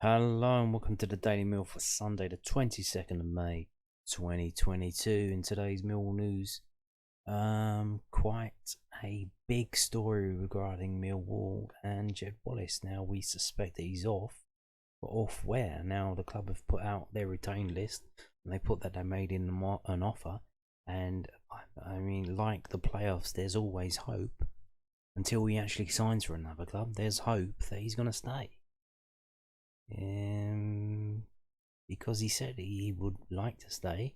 Hello and welcome to the Daily Mill for Sunday the 22nd of May 2022. In today's Mill news, quite a big story regarding Millwall and Jed Wallace. Now we suspect that he's off, but off where? Now the club have put out their retained list and they put that they made in an offer, and I mean, like the playoffs, there's always hope. Until he actually signs for another club, there's hope that he's going to stay. Because he said he would like to stay.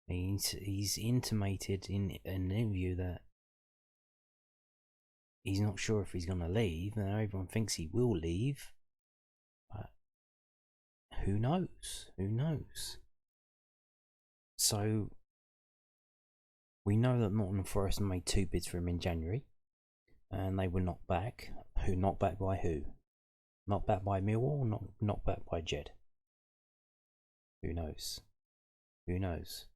He's intimated in an interview that he's not sure if he's going to leave. Now everyone thinks he will leave, but who knows? Who knows? So we know that Nottingham Forest made 2 bids for him in January, and they were knocked back. Who knocked back by who? Not backed by Millwall, not backed by Jed. Who knows? Who knows?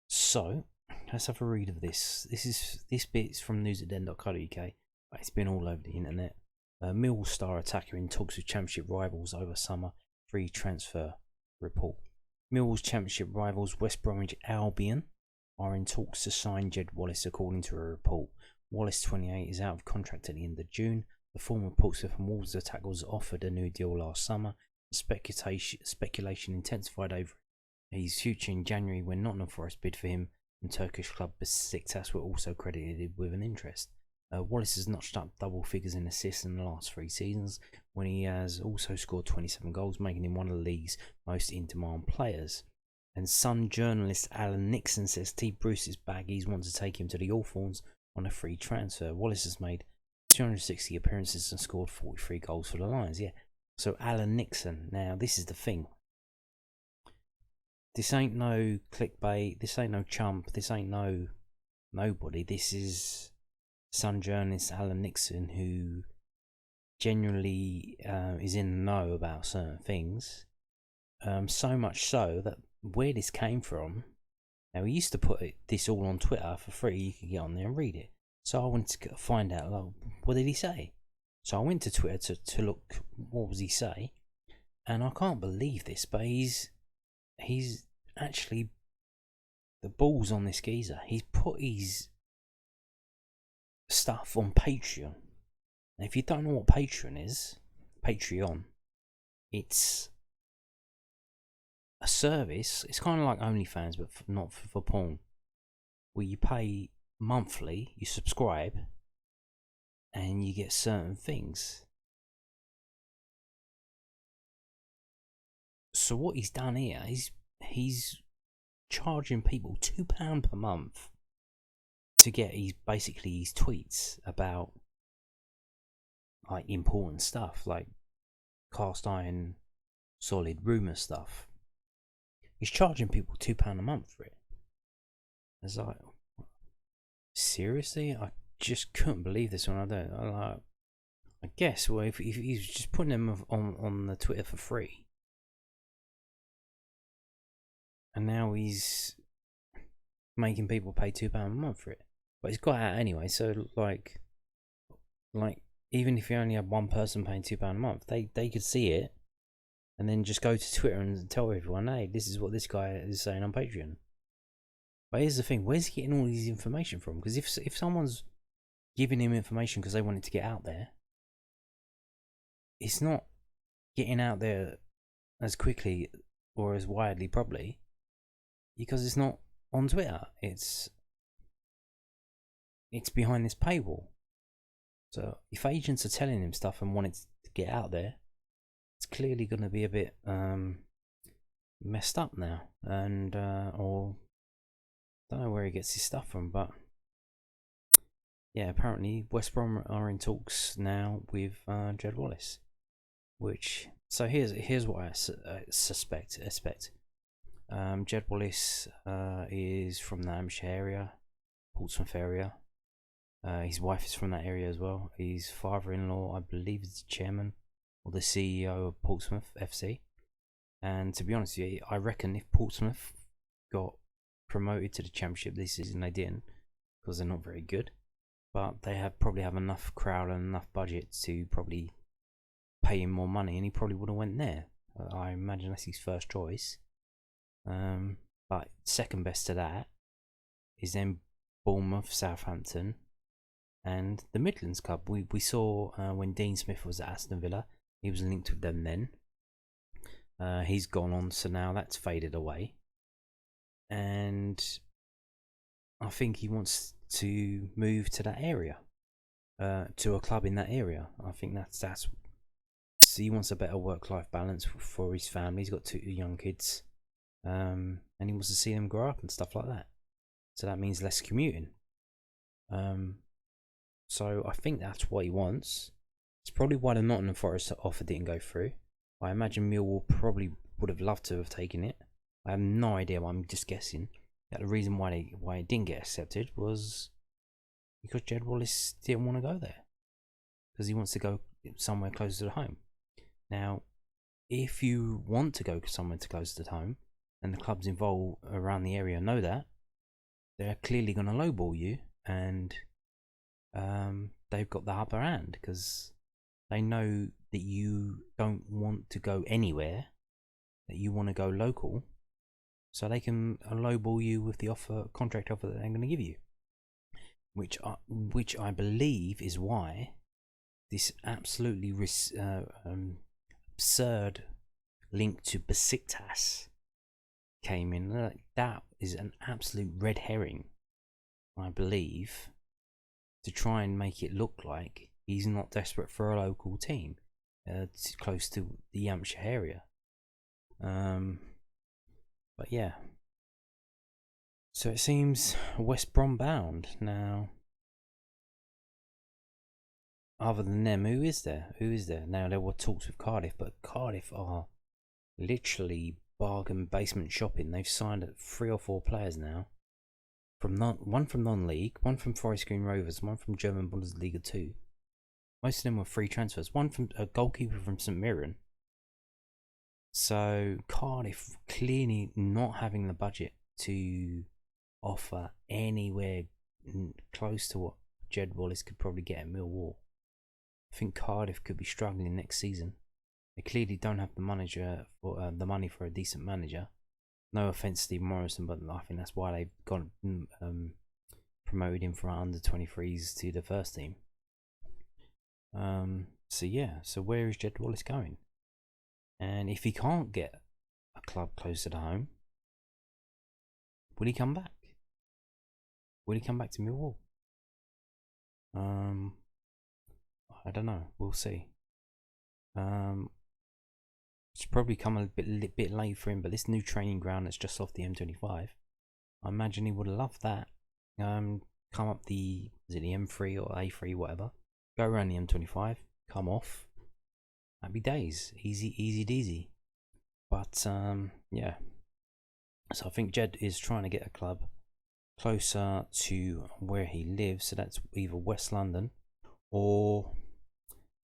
So let's have a read of this. This bit's from news@den.co.uk. It's been all over the internet. Millwall star attacker in talks with championship rivals over summer free transfer report. Millwall's championship rivals West Bromwich Albion are in talks to sign Jed Wallace, according to a report. Wallace, 28, is out of contract at the end of June. The former Portsmouth and Wolves attacker was offered a new deal last summer. Speculation intensified over his future in January when Nottingham Forest bid for him, and Turkish club Besiktas were also credited with an interest. Wallace has notched up double figures in assists in the last 3 seasons, when he has also scored 27 goals, making him one of the league's most in-demand players. And Sun journalist Alan Nixon says T. Bruce's Baggies want to take him to the Hawthorns on a free transfer. Wallace has made 260 appearances and scored 43 goals for the Lions. Yeah. So Alan Nixon. Now this is the thing. This ain't no clickbait. This ain't no chump. This ain't nobody. This is Sun journalist Alan Nixon, who genuinely is in the know about certain things. So much so that where this came from. Now he used to put this all on Twitter for free. You could get on there and read it. So I wanted to find out, like, what did he say? So I went to Twitter to look, what was he say? And I can't believe this, but he's actually, the ball's on this geezer. He's put his stuff on Patreon. And if you don't know what Patreon is, it's a service. It's kind of like OnlyFans, but not for porn, where you pay monthly, you subscribe, and you get certain things. So what he's done here is he's charging people £2 per month to get his tweets about like important stuff, like cast iron solid rumour stuff. He's charging people £2 a month for it. It's like, seriously? I just couldn't believe this one. I guess, well, if he's just putting them on the Twitter for free, and now he's making people pay £2 a month for it, but he's got out anyway. So like even if you only have one person paying £2 a month, they could see it, and then just go to Twitter and tell everyone, hey, this is what this guy is saying on Patreon. But here's the thing: where's he getting all this information from? Because if someone's giving him information because they want it to get out there, it's not getting out there as quickly or as widely, probably, because it's not on Twitter. It's behind this paywall. So if agents are telling him stuff and want it to get out there, it's clearly going to be a bit messed up now, and or don't know where he gets his stuff from, but yeah, apparently West Brom are in talks now with Jed Wallace. Which, so here's what I suspect. Jed Wallace is from the Hampshire area, Portsmouth area. His wife is from that area as well. His father-in-law, I believe, is the chairman or the CEO of Portsmouth FC. And to be honest with you, I reckon if Portsmouth got promoted to the Championship this season, they didn't, because they're not very good. But they probably have enough crowd and enough budget to probably pay him more money, and he probably would have went there. I imagine that's his first choice. But second best to that is then Bournemouth, Southampton, and the Midlands Club. We saw when Dean Smith was at Aston Villa, he was linked with them then. He's gone on, so now that's faded away. And I think he wants to move to that area, to a club in that area. I think that's so he wants a better work-life balance for his family. He's got 2 young kids, and he wants to see them grow up and stuff like that. So that means less commuting. So I think that's what he wants. It's probably why the Nottingham Forest offer didn't go through. I imagine Millwall probably would have loved to have taken it. I have no idea, I'm just guessing. That the reason why it didn't get accepted was because Jed Wallace didn't want to go there. Because he wants to go somewhere closer to home. Now, if you want to go somewhere closer to home, and the clubs involved around the area know that, they're clearly going to lowball you, and they've got the upper hand because they know that you don't want to go anywhere, that you want to go local, so they can lowball you with the contract offer that they're going to give you, which I believe is why this absolutely absurd link to Besiktas came in. That is an absolute red herring, I believe, to try and make it look like he's not desperate for a local team close to the Hampshire area. But yeah, so it seems West Brom bound now. Other than them, who is there? Now, there were talks with Cardiff, but Cardiff are literally bargain basement shopping. They've signed 3 or 4 players now. One from non-league, one from Forest Green Rovers, one from German Bundesliga 2. Most of them were free transfers. One from a goalkeeper from St Mirren. So Cardiff clearly not having the budget to offer anywhere close to what Jed Wallace could probably get at Millwall. I think Cardiff could be struggling next season. They clearly don't have the money for a decent manager. No offence to Steve Morrison, but I think that's why they've got promoted him from under 23s to the first team. So where is Jed Wallace going? And if he can't get a club closer to home, will he come back? Will he come back to Millwall? I don't know. We'll see. It's probably come a bit late for him, but this new training ground that's just off the M25, I imagine he would have loved that. Come up the M3 or A3, whatever. Go around the M25, come off. Happy days, easy deasy. But yeah. So I think Jed is trying to get a club closer to where he lives. So that's either West London or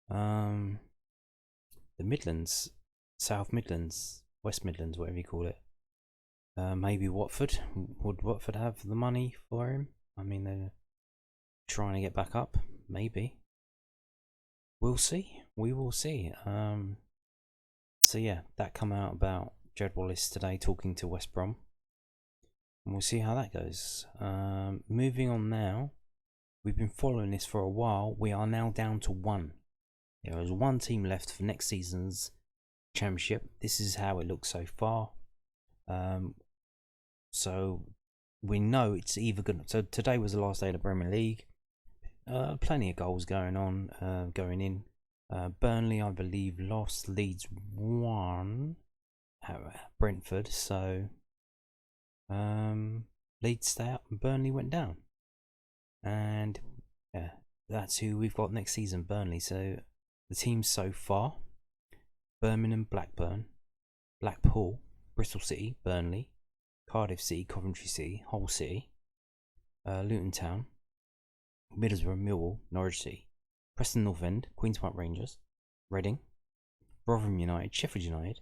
the Midlands, South Midlands, West Midlands, whatever you call it. Maybe Watford. Would Watford have the money for him? I mean, they're trying to get back up. Maybe. We'll see. We will see. So yeah, that come out about Jed Wallace today talking to West Brom. And we'll see how that goes. Moving on now. We've been following this for a while. We are now down to 1. There is 1 team left for next season's championship. This is how it looks so far. So we know it's either going to... So today was the last day of the Premier League. Plenty of goals going on, going in. Burnley, I believe, lost. Leeds won at Brentford. So Leeds stay up and Burnley went down. And yeah, that's who we've got next season, Burnley. So the teams so far: Birmingham, Blackburn, Blackpool, Bristol City, Burnley, Cardiff City, Coventry City, Hull City, Luton Town, Middlesbrough, Millwall, Norwich City, Preston North End, Queen's Park Rangers, Reading, Rotherham United, Sheffield United,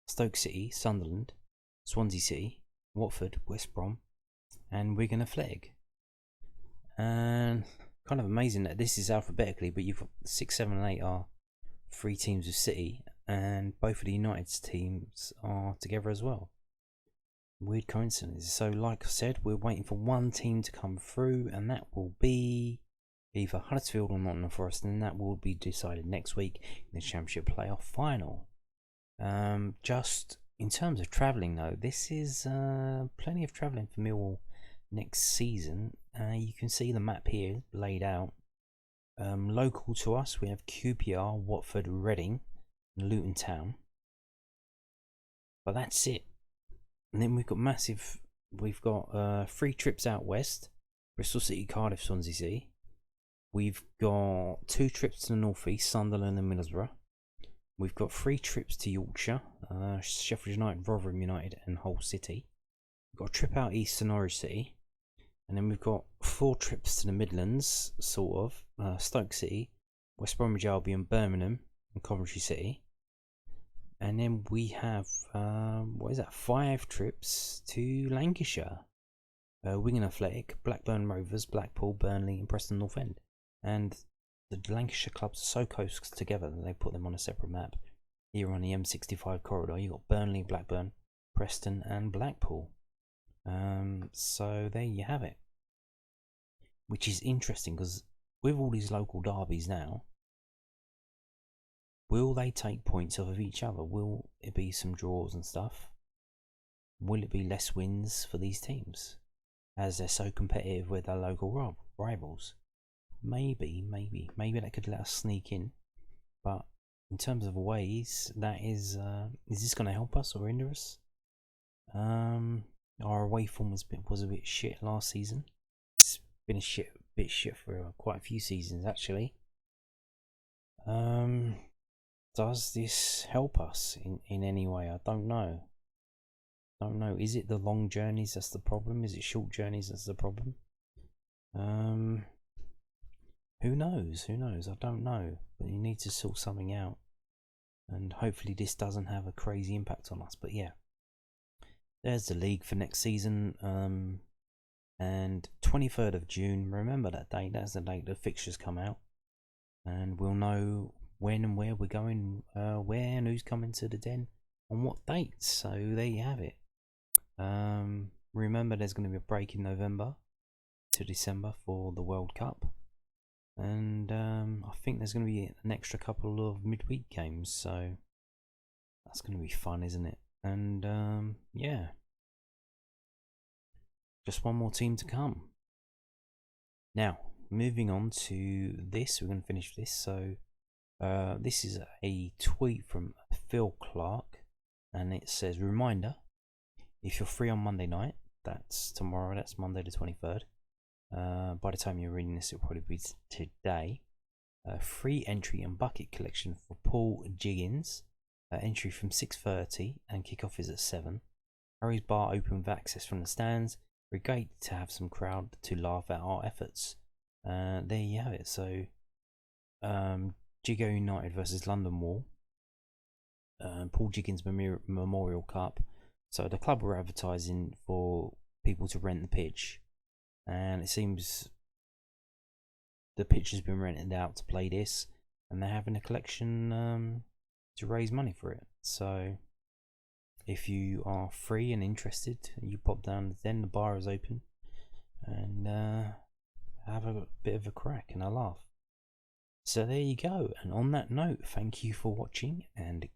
Stoke City, Sunderland, Swansea City, Watford, West Brom, and Wigan Athletic. And kind of amazing that this is alphabetically, but you've got 6, 7, and 8 are 3 teams with City, and both of the United's teams are together as well. Weird coincidence. So like I said, we're waiting for one team to come through, and that will be either Huddersfield or Nottingham Forest, and that will be decided next week in the Championship playoff final. Just in terms of travelling though, this is plenty of travelling for Millwall next season. You can see the map here laid out. Local to us, we have QPR, Watford, Reading, and Luton Town. But that's it. And then we've got 3 trips out west: Bristol City, Cardiff, Swansea City. We've got 2 trips to the northeast: Sunderland and Middlesbrough. We've got 3 trips to Yorkshire: Sheffield United, Rotherham United, and Hull City. We've got a trip out east to Norwich City. And then we've got 4 trips to the Midlands, sort of: Stoke City, West Bromwich Albion, Birmingham, and Coventry City. And then we have 5 trips to Lancashire: Wigan Athletic, Blackburn Rovers, Blackpool, Burnley, and Preston North End. And the Lancashire clubs are so close together that they put them on a separate map. Here on the M65 corridor, you've got Burnley, Blackburn, Preston, and Blackpool. So there you have it. Which is interesting, because with all these local derbies now, will they take points off of each other? Will it be some draws and stuff? Will it be less wins for these teams, as they're so competitive with their local rivals? Maybe that could let us sneak in. But in terms of ways, that is this going to help us or hinder us? Our away form was a bit shit last season. It's been a bit shit for quite a few seasons actually. Does this help us in any way? I don't know. Is it the long journeys that's the problem? Is it short journeys that's the problem? Who knows? I don't know. But you need to sort something out. And hopefully this doesn't have a crazy impact on us. But yeah. There's the league for next season. And 23rd of June, remember that date. That's the date the fixtures come out. And we'll know when and where we're going, where and who's coming to the Den on what dates. So there you have it. Remember, there's going to be a break in November to December for the World Cup, and I think there's going to be an extra couple of midweek games, so that's going to be fun, isn't it? And yeah, just one more team to come. Now, moving on to this, we're going to finish this. So this is a tweet from Phil Clark, and it says, reminder, if you're free on Monday night, that's tomorrow, that's Monday the 23rd. By the time you're reading this, it'll probably be today. Free entry and bucket collection for Paul Jiggins. Entry from 6:30 and kickoff is at 7. Harry's Bar open with access from the stands. We're great to have some crowd to laugh at our efforts. There you have it. So, Jiggo United versus London Wall. Paul Jiggins Memorial Cup. So the club were advertising for people to rent the pitch, and it seems the pitch has been rented out to play this, and they're having a collection to raise money for it. So if you are free and interested, you pop down, then the bar is open, and have a bit of a crack and a laugh. So there you go. And on that note, thank you for watching, and